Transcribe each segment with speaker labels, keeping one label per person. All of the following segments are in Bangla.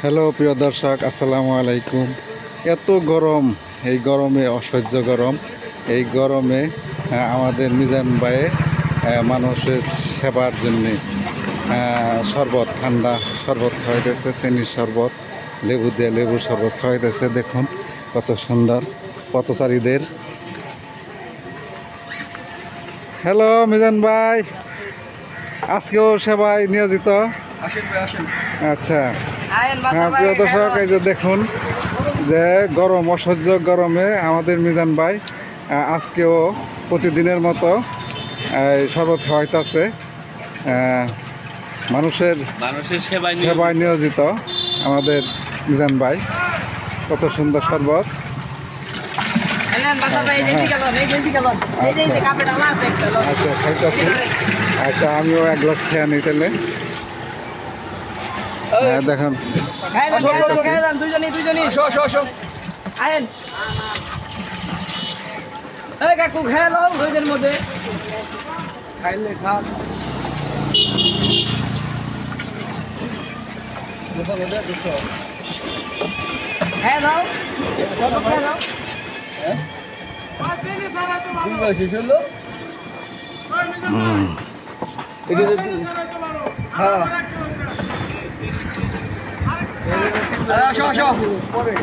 Speaker 1: হ্যালো প্রিয় দর্শক, আসসালামু আলাইকুম। এত গরম, এই গরমে অসহ্য গরম। এই গরমে আমাদের মিজান ভাই মানুষের সেবার জন্যে শরবত, ঠান্ডা শরবত খাওয়াইতেছে, চিনির শরবত, লেবু দিয়ে লেবুর শরবত খাওয়াইতেছে। দেখুন কত সুন্দর পথচারীদের। হ্যালো মিজান ভাই, আজকেও সেবায় নিয়োজিত? আচ্ছা, হ্যাঁ প্রিয় দর্শক, এই যে দেখুন যে গরম, অসহ্য গরমে আমাদের মিজান ভাই আজকেও প্রতিদিনের মতো শরবত খাওয়াইতেছে। মানুষের সেবায় নিয়োজিত আমাদের মিজান ভাই। কত সুন্দর শরবত। আচ্ছা খাইতেছি। আচ্ছা আমিও এক গ্লাস খেয়ে নিই তাহলে। দেখুন
Speaker 2: কাকু খেয়ে লো রোদের মধ্যে খাইলে খা খেয়ে দাও খেয়ে দাও হ্যাঁ আসো আসো পরে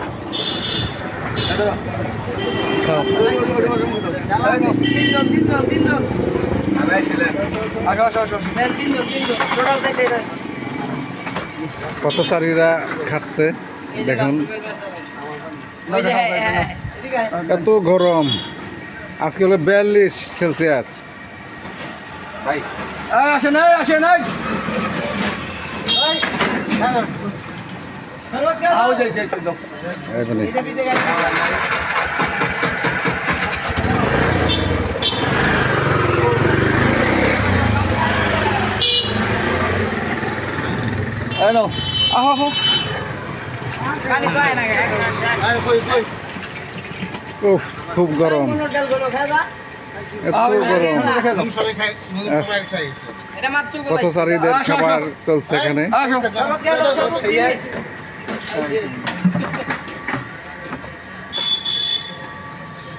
Speaker 1: পথচারীরা খাচ্ছে দেখুন। এত গরম, আজকে হলো 42 সেলসিয়াস।
Speaker 2: আসেন আসেন
Speaker 1: খুব গরম, এত গরম। পথচারীদের খাবার চলছে এখানে।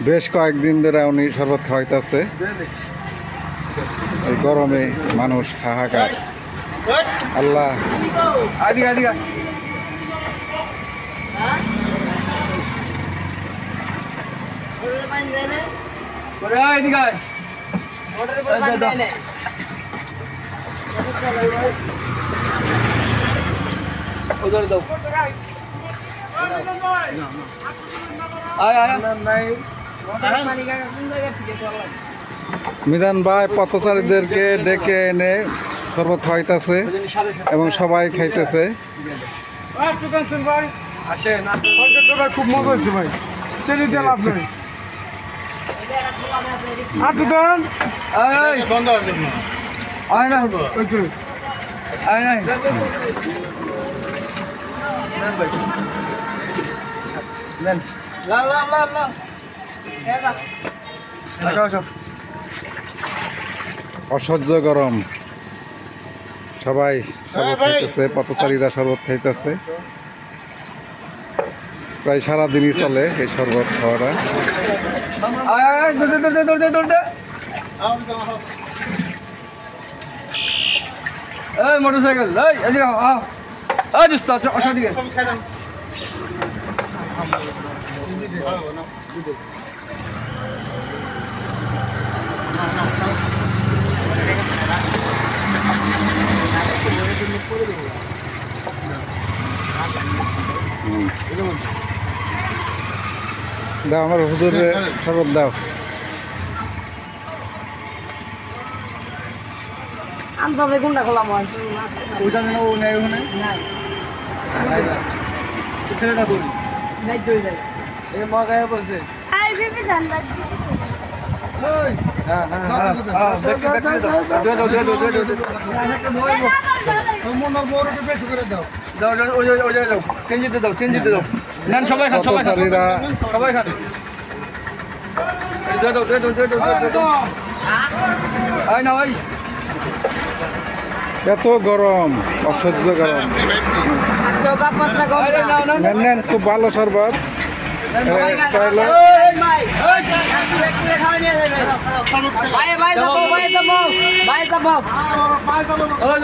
Speaker 1: বেশ কয়েকদিন ধরে উনি শরবত খাওয়াইতেছে। এই গরমে মানুষ হাহাকার। আল্লাহ মিজান ভাই পথচারীদেরকে ডেকে এনে শরবত খাওয়াইতেছে এবং সবাই খাইতেছে।
Speaker 2: খুব মজা হচ্ছে ভাই, সেরি দিয়ে লাভ নেই।
Speaker 1: অসহ্য গরম, সবাই শরবত খাইতেছে, পথচারীরা শরবত খাইতেছে। প্রায় সারাদিনই চলে এই শরবত খাওয়াটা।
Speaker 2: মোটরসাইকেল অসাদিকে
Speaker 1: দাও আমার হুজুরে শরবত দাও।
Speaker 2: আন্দাজে কোনটা খোলা হয় ওইটা নেই, ও নেই ওখানে ছেলেটা করি নাই তো যায় এই মা গায়ে বসে আই বেবি জান লাগবে। হ্যাঁ হ্যাঁ হ্যাঁ দেখি দেখি দাও মনের বড়কে বেশি করে দাও দাও ওই দাও সেনজিতে দাও নেন সবাই খান সবাই খান দাও আই না ভাই।
Speaker 1: এত গরম। অসহ্য গরম।
Speaker 2: এই নাও নাও
Speaker 1: নেন নেন, খুব ভালো শরবত। এটা হলো
Speaker 2: ওই